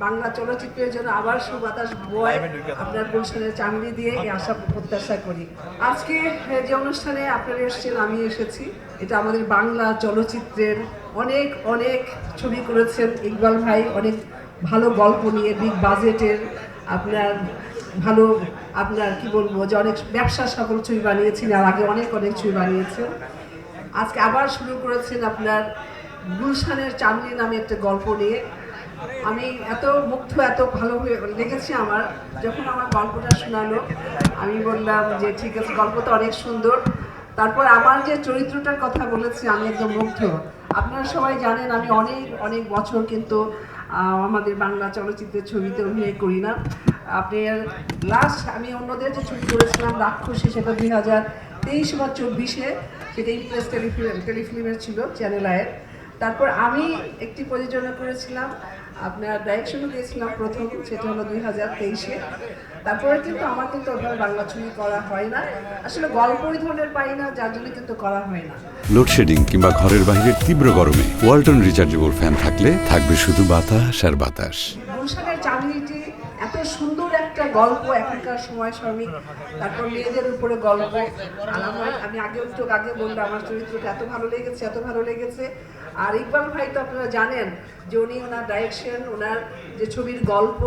বাংলা চলচ্চিত্রের জন্য আবার সুবাতাস বয় আপনার গুলশানের চামড়ি দিয়ে এই আশা প্রত্যাশা করি। আজকে যে অনুষ্ঠানে আপনারা এসেছেন, আমি এসেছি, এটা আমাদের বাংলা চলচ্চিত্রের অনেক অনেক ছবি করেছেন ইকবাল ভাই, অনেক ভালো গল্প নিয়ে, বিগ বাজেটের, আপনার ভালো, আপনার কি বলবো, যে অনেক ব্যবসা সফল ছবি বানিয়েছেন, আর আগে অনেক অনেক ছবি বানিয়েছেন। আজকে আবার শুরু করেছেন আপনার গুলশানের চামড়ি নামে একটা গল্প নিয়ে। আমি এত মুগ্ধ, এত ভালো লেগেছে আমার, যখন আমার গল্পটা শোনালো আমি বললাম যে ঠিক আছে, গল্পটা অনেক সুন্দর। তারপর আমার যে চরিত্রটার কথা বলেছি, আমি একদম মুগ্ধ। আপনারা সবাই জানেন আমি অনেক অনেক বছর কিন্তু আমাদের বাংলা চলচ্চিত্রের ছবিতে অভিনয় করি না। আপনি লাস্ট আমি অন্যদের যে ছবি করেছিলাম রাক্ষসী, সেটা 2023 বা 24-এ, সেটা ইমপ্রেস টেলিফিল্মের ছিল, চ্যানেল আয়ের। তারপর আমি একটি প্রযোজনা করেছিলাম, আপনার ডাইরেকশনও দিয়েছিলাম প্রথম, সেটা হলো 2023-এ। তারপরে কিন্তু আমার কিন্তু ওভাবে বাংলা ছবি করা হয় না, আসলে গল্প ওই ধরনের পাই না, যার জন্য কিন্তু করা হয় না। লোডশেডিং কিংবা ঘরের বাইরের তীব্র গরমে ওয়ালটন রিচার্জেবল ফ্যান থাকলে থাকবে শুধু বাতাস আর বাতাস। গুলশানের চামড়িটি এত সুন্দর একটা গল্প, এখনকার সময় শ্রমিক, তারপর মেয়েদের উপরে গল্প। আমি একটু আগে বললাম আমার চরিত্রটা এত ভালো লেগেছে, এত ভালো লেগেছে। আর ইকবাল ভাই তো আপনারা জানেন যে উনি ওনার ডাইরেকশন, ওনার যে ছবির গল্প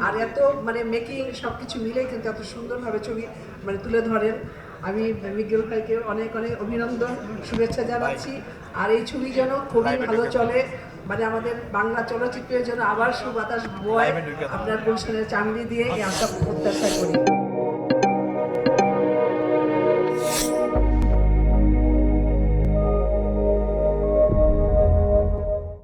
আর এত মানে মেকিং, সব কিছু মিলেই কিন্তু এত সুন্দরভাবে ছবি মানে তুলে ধরেন। আমি মিগেল ভাইকে অনেক অনেক অভিনন্দন, শুভেচ্ছা জানাচ্ছি। আর এই ছবি যেন খুবই ভালো চলে, মানে আমাদের বাংলা চলচ্চিত্রের জন্য আবার সুবাতাস বয় আপনার গুলশানের চামড়ি দিয়ে এই আশা প্রত্যাশা করি।